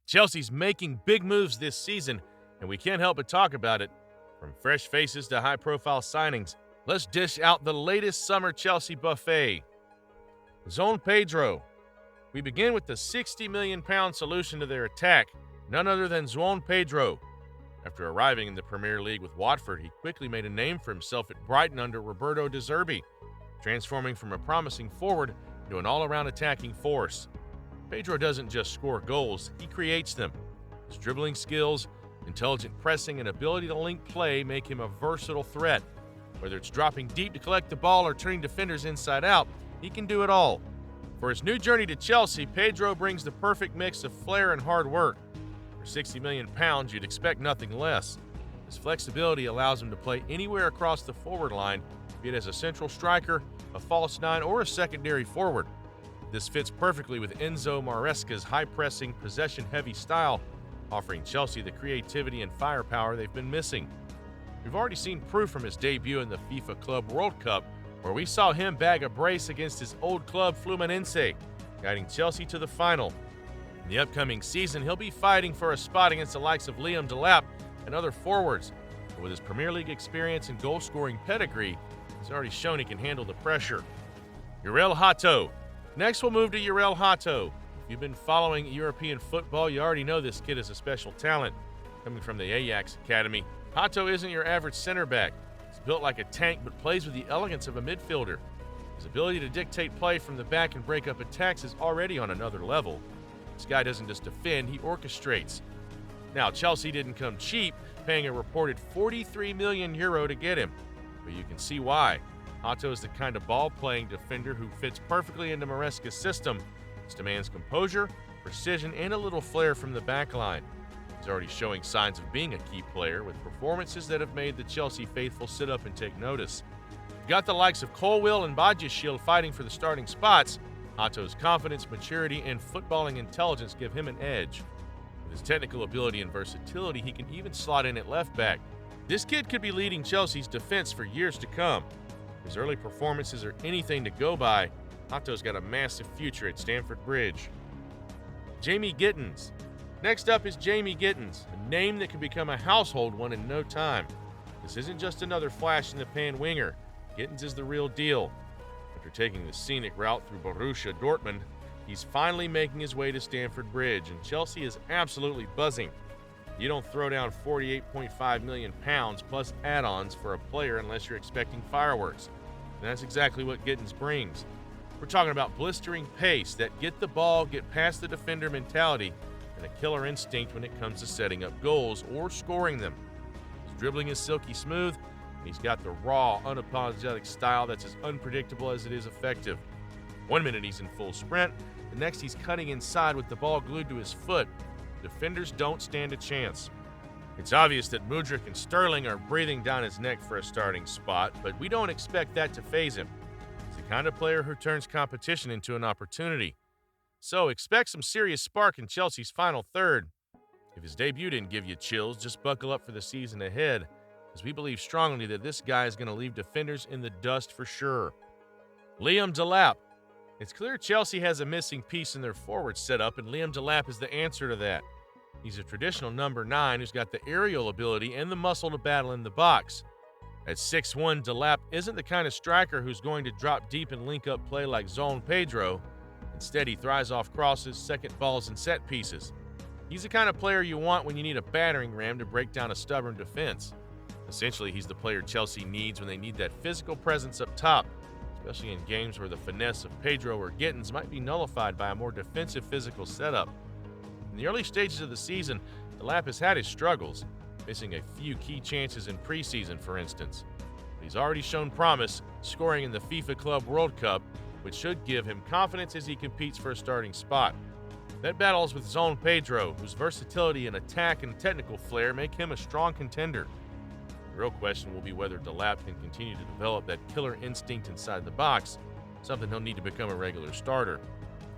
Chelsea's making big moves this season, and we can't help but talk about it. From fresh faces to high-profile signings, let's dish out the latest summer Chelsea buffet. Joao Pedro. We begin with the £60 million solution to their attack, none other than Joao Pedro. After arriving in the Premier League with Watford, he quickly made a name for himself at Brighton under Roberto De Zerbi, transforming from a promising forward into an all-around attacking force. Pedro doesn't just score goals, he creates them. His dribbling skills, intelligent pressing, and ability to link play make him a versatile threat. Whether it's dropping deep to collect the ball or turning defenders inside out, he can do it all. For his new journey to Chelsea, Pedro brings the perfect mix of flair and hard work. For £60 million, you'd expect nothing less. His flexibility allows him to play anywhere across the forward line, be it as a central striker, a false nine, or a secondary forward. This fits perfectly with Enzo Maresca's high-pressing, possession-heavy style, offering Chelsea the creativity and firepower they've been missing. We've already seen proof from his debut in the FIFA Club World Cup, where we saw him bag a brace against his old club Fluminense, guiding Chelsea to the final. In the upcoming season, he'll be fighting for a spot against the likes of Delap and other forwards, but with his Premier League experience and goal-scoring pedigree, he's already shown he can handle the pressure. Jorrel Hato. Next, we'll move to Jorrel Hato. If you've been following European football, you already know this kid is a special talent. Coming from the Ajax Academy, Hato isn't your average center back. He's built like a tank but plays with the elegance of a midfielder. His ability to dictate play from the back and break up attacks is already on another level. This guy doesn't just defend, he orchestrates. Now, Chelsea didn't come cheap, paying a reported €43 million to get him. But you can see why. Hato is the kind of ball-playing defender who fits perfectly into Maresca's system. This demands composure, precision, and a little flair from the back line. He's already showing signs of being a key player with performances that have made the Chelsea faithful sit up and take notice. You've got the likes of Colwill and Badiashile fighting for the starting spots. Hato's confidence, maturity, and footballing intelligence give him an edge. With his technical ability and versatility, he can even slot in at left back. This kid could be leading Chelsea's defense for years to come. His early performances are anything to go by. Hato's got a massive future at Stamford Bridge. Jamie Gittens. Next up is Jamie Gittens, a name that can become a household one in no time. This isn't just another flash-in-the-pan winger. Gittens is the real deal. After taking the scenic route through Borussia Dortmund, he's finally making his way to Stamford Bridge, and Chelsea is absolutely buzzing. You don't throw down £48.5 million plus add-ons for a player unless you're expecting fireworks. And that's exactly what Gittens brings. We're talking about blistering pace, that get the ball, get past the defender mentality, and a killer instinct when it comes to setting up goals or scoring them. His dribbling is silky smooth, and he's got the raw, unapologetic style that's as unpredictable as it is effective. 1 minute he's in full sprint, the next he's cutting inside with the ball glued to his foot. Defenders don't stand a chance. It's obvious that Mudryk and Sterling are breathing down his neck for a starting spot, but we don't expect that to faze him. He's the kind of player who turns competition into an opportunity. So expect some serious spark in Chelsea's final third. If his debut didn't give you chills, just buckle up for the season ahead, as we believe strongly that this guy is going to leave defenders in the dust for sure. Delap. It's clear Chelsea has a missing piece in their forward setup, and Delap is the answer to that. He's a traditional number 9 who's got the aerial ability and the muscle to battle in the box. At 6'1", Delap isn't the kind of striker who's going to drop deep and link up play like Joao Pedro. Instead, he thrives off crosses, second balls, and set pieces. He's the kind of player you want when you need a battering ram to break down a stubborn defense. Essentially, he's the player Chelsea needs when they need that physical presence up top, especially in games where the finesse of Pedro or Gittens might be nullified by a more defensive physical setup. In the early stages of the season, Delap has had his struggles, missing a few key chances in preseason, for instance. But he's already shown promise, scoring in the FIFA Club World Cup, which should give him confidence as he competes for a starting spot. That battles with Joao Pedro, whose versatility in attack and technical flair make him a strong contender. The real question will be whether Delap can continue to develop that killer instinct inside the box, something he'll need to become a regular starter.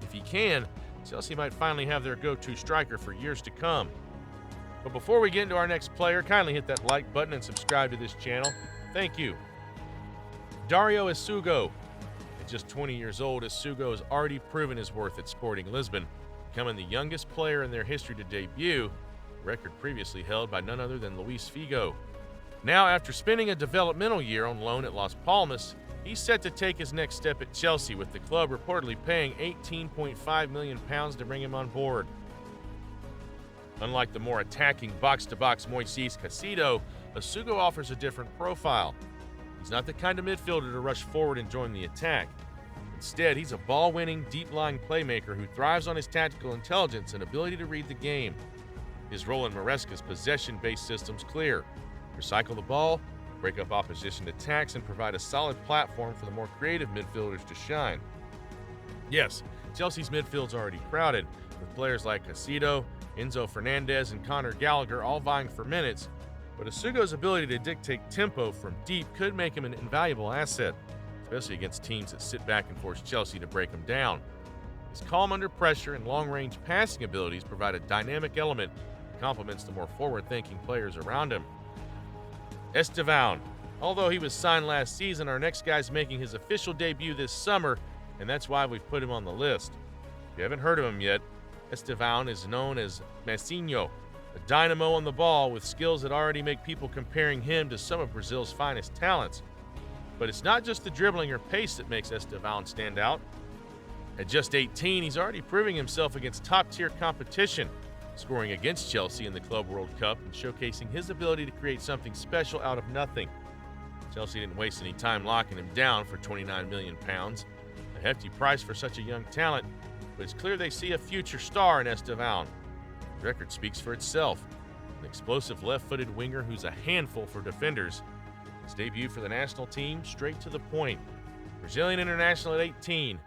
If he can, Chelsea might finally have their go-to striker for years to come. But before we get into our next player, kindly hit that like button and subscribe to this channel. Thank you. Dario Essugo. At just 20 years old, Essugo has already proven his worth at Sporting Lisbon. becoming the youngest player in their history to debut, a record previously held by none other than Luis Figo. Now, after spending a developmental year on loan at Las Palmas, he's set to take his next step at Chelsea, with the club reportedly paying £18.5 million to bring him on board. Unlike the more attacking box-to-box Moises Caicedo, Essugo offers a different profile. He's not the kind of midfielder to rush forward and join the attack. Instead, he's a ball-winning, deep-lying playmaker who thrives on his tactical intelligence and ability to read the game. His role in Maresca's possession-based system's clear: recycle the ball, break up opposition attacks, and provide a solid platform for the more creative midfielders to shine. Yes, Chelsea's midfield's already crowded, with players like Caicedo, Enzo Fernandez, and Conor Gallagher all vying for minutes, but Essugo's ability to dictate tempo from deep could make him an invaluable asset, especially against teams that sit back and force Chelsea to break them down. His calm under pressure and long-range passing abilities provide a dynamic element that complements the more forward-thinking players around him. Estevao. Although he was signed last season, our next guy's making his official debut this summer, and that's why we've put him on the list. If you haven't heard of him yet, Estevao is known as Messinho, a dynamo on the ball with skills that already make people comparing him to some of Brazil's finest talents. But it's not just the dribbling or pace that makes Estevao stand out. At just 18, he's already proving himself against top-tier competition, scoring against Chelsea in the Club World Cup and showcasing his ability to create something special out of nothing. Chelsea didn't waste any time locking him down for £29 million, a hefty price for such a young talent, but it's clear they see a future star in Estevao. The record speaks for itself: an explosive left-footed winger who's a handful for defenders. His debut for the national team, straight to the point. Brazilian international at 18,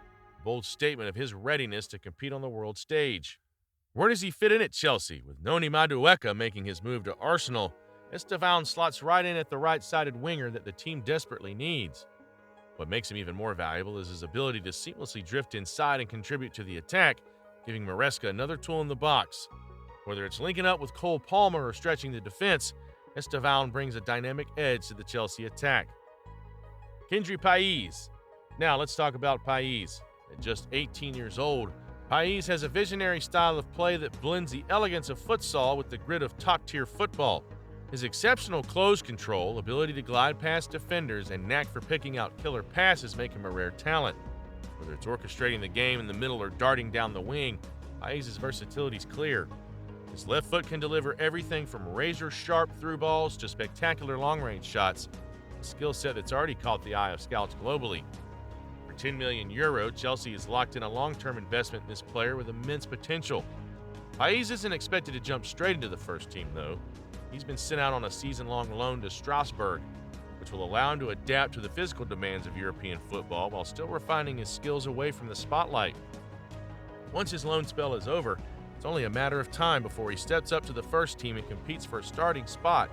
bold statement of his readiness to compete on the world stage. Where does he fit in at Chelsea? With Noni Madueke making his move to Arsenal, Estevao slots right in at the right-sided winger that the team desperately needs. What makes him even more valuable is his ability to seamlessly drift inside and contribute to the attack, giving Maresca another tool in the box. Whether it's linking up with Cole Palmer or stretching the defense, Estevao brings a dynamic edge to the Chelsea attack. Kendry Páez. Now let's talk about Páez. At just 18 years old, Páez has a visionary style of play that blends the elegance of futsal with the grit of top-tier football. His exceptional close control, ability to glide past defenders, and knack for picking out killer passes make him a rare talent. Whether it's orchestrating the game in the middle or darting down the wing, Páez's versatility is clear. His left foot can deliver everything from razor-sharp through balls to spectacular long-range shots, a skill set that's already caught the eye of scouts globally. For €10 million, Chelsea has locked in a long-term investment in this player with immense potential. Páez isn't expected to jump straight into the first team, though. He's been sent out on a season-long loan to Strasbourg, which will allow him to adapt to the physical demands of European football while still refining his skills away from the spotlight. Once his loan spell is over, it's only a matter of time before he steps up to the first team and competes for a starting spot.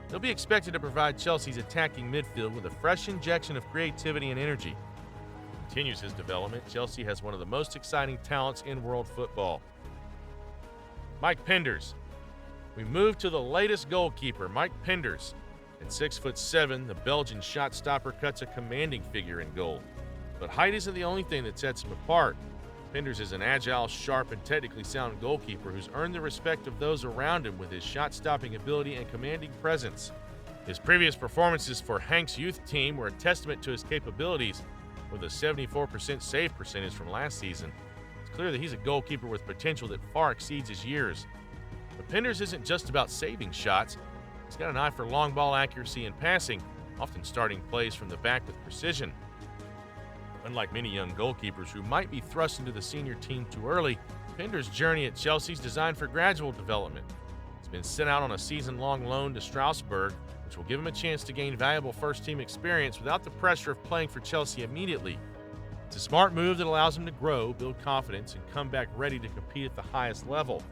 He'll be expected to provide Chelsea's attacking midfield with a fresh injection of creativity and energy. If he continues his development, Chelsea has one of the most exciting talents in world football. Mike Penders. We move to the latest goalkeeper, Mike Penders. At 6'7", the Belgian shot stopper cuts a commanding figure in goal. But height isn't the only thing that sets him apart. Penders is an agile, sharp, and technically sound goalkeeper who's earned the respect of those around him with his shot-stopping ability and commanding presence. His previous performances for Hank's youth team were a testament to his capabilities, with a 74% save percentage from last season. It's clear that he's a goalkeeper with potential that far exceeds his years. But Penders isn't just about saving shots. He's got an eye for long ball accuracy and passing, often starting plays from the back with precision. Unlike many young goalkeepers who might be thrust into the senior team too early, Penders' journey at Chelsea is designed for gradual development. He's been sent out on a season-long loan to Strasbourg, which will give him a chance to gain valuable first-team experience without the pressure of playing for Chelsea immediately. It's a smart move that allows him to grow, build confidence, and come back ready to compete at the highest level.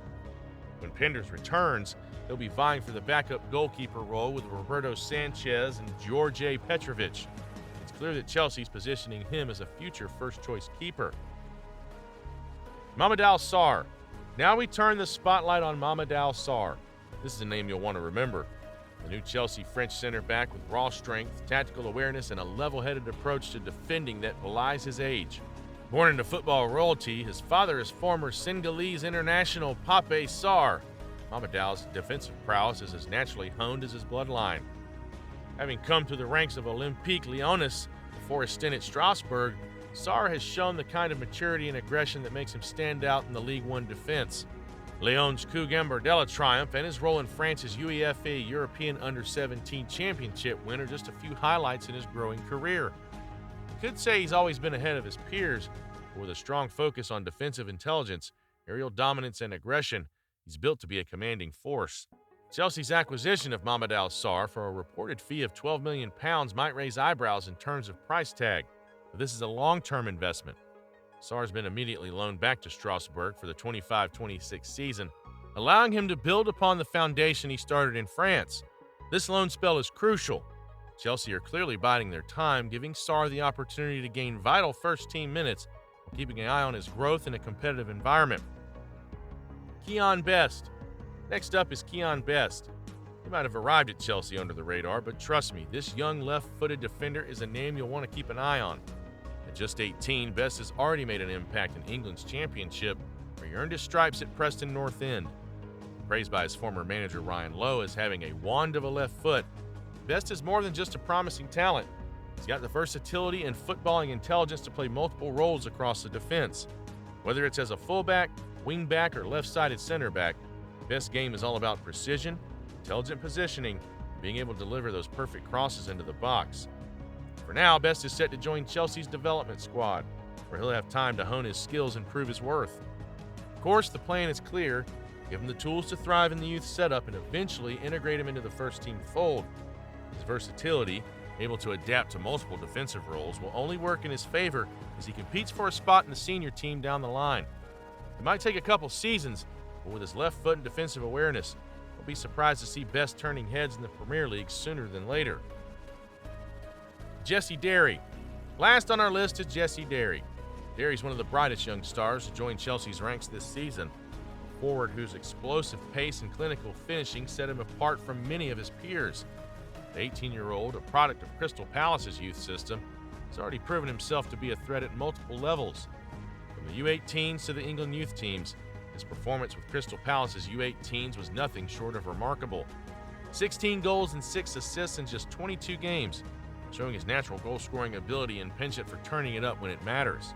When Penders returns, he'll be vying for the backup goalkeeper role with Roberto Sanchez and Jorge Petrovic. It's clear that Chelsea's positioning him as a future first-choice keeper. Mamadou Sarr. Now we turn the spotlight on Mamadou Sarr. This is a name you'll want to remember. The new Chelsea French center-back with raw strength, tactical awareness, and a level-headed approach to defending that belies his age. Born into football royalty, his father is former Senegalese international Pape Sarr. Mamadou's defensive prowess is as naturally honed as his bloodline. Having come through the ranks of Olympique Lyonnais before his stint at Strasbourg, Sarr has shown the kind of maturity and aggression that makes him stand out in the Ligue 1 defense. Lyon's Coupe Gambardella triumph and his role in France's UEFA European Under-17 Championship win are just a few highlights in his growing career. You could say he's always been ahead of his peers, but with a strong focus on defensive intelligence, aerial dominance, and aggression, he's built to be a commanding force. Chelsea's acquisition of Mamadou Sarr for a reported fee of £12 million might raise eyebrows in terms of price tag, but this is a long-term investment. Sarr's been immediately loaned back to Strasbourg for the 25-26 season, allowing him to build upon the foundation he started in France. This loan spell is crucial. Chelsea are clearly biding their time, giving Sarr the opportunity to gain vital first-team minutes while keeping an eye on his growth in a competitive environment. Keon Best. Next up is Keon Best. He might have arrived at Chelsea under the radar, but trust me, this young left-footed defender is a name you'll want to keep an eye on. At just 18, Best has already made an impact in England's championship, where he earned his stripes at Preston North End. Praised by his former manager Ryan Lowe as having a wand of a left foot, Best is more than just a promising talent. He's got the versatility and footballing intelligence to play multiple roles across the defense. Whether it's as a fullback, wingback, or left-sided center back, Best's game is all about precision, intelligent positioning, and being able to deliver those perfect crosses into the box. For now, Best is set to join Chelsea's development squad, where he'll have time to hone his skills and prove his worth. Of course, the plan is clear: give him the tools to thrive in the youth setup and eventually integrate him into the first-team fold. His versatility, able to adapt to multiple defensive roles, will only work in his favor as he competes for a spot in the senior team down the line. It might take a couple seasons, but with his left foot and defensive awareness, we'll be surprised to see Best turning heads in the Premier League sooner than later. Jesse Derry. Last on our list is Jesse Derry. Derry's one of the brightest young stars to join Chelsea's ranks this season. A forward whose explosive pace and clinical finishing set him apart from many of his peers. The 18-year-old, a product of Crystal Palace's youth system, has already proven himself to be a threat at multiple levels. From the U18s to the England youth teams, his performance with Crystal Palace's U18s was nothing short of remarkable. 16 goals and 6 assists in just 22 games, showing his natural goal-scoring ability and penchant for turning it up when it matters.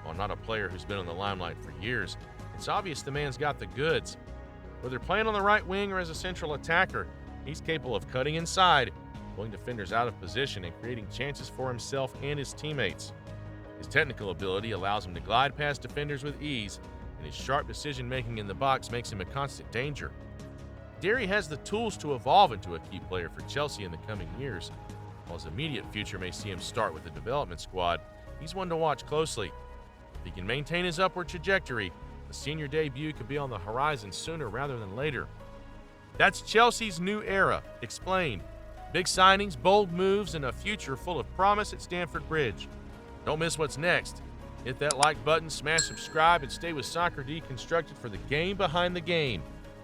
While not a player who's been in the limelight for years, it's obvious the man's got the goods. Whether playing on the right wing or as a central attacker, he's capable of cutting inside, pulling defenders out of position and creating chances for himself and his teammates. His technical ability allows him to glide past defenders with ease, and his sharp decision-making in the box makes him a constant danger. Derry has the tools to evolve into a key player for Chelsea in the coming years. While his immediate future may see him start with the development squad, he's one to watch closely. If he can maintain his upward trajectory, a senior debut could be on the horizon sooner rather than later. That's Chelsea's new era, explained. Big signings, bold moves, and a future full of promise at Stamford Bridge. Don't miss what's next. Hit that like button, smash subscribe, and stay with Soccer Deconstructed for the game behind the game.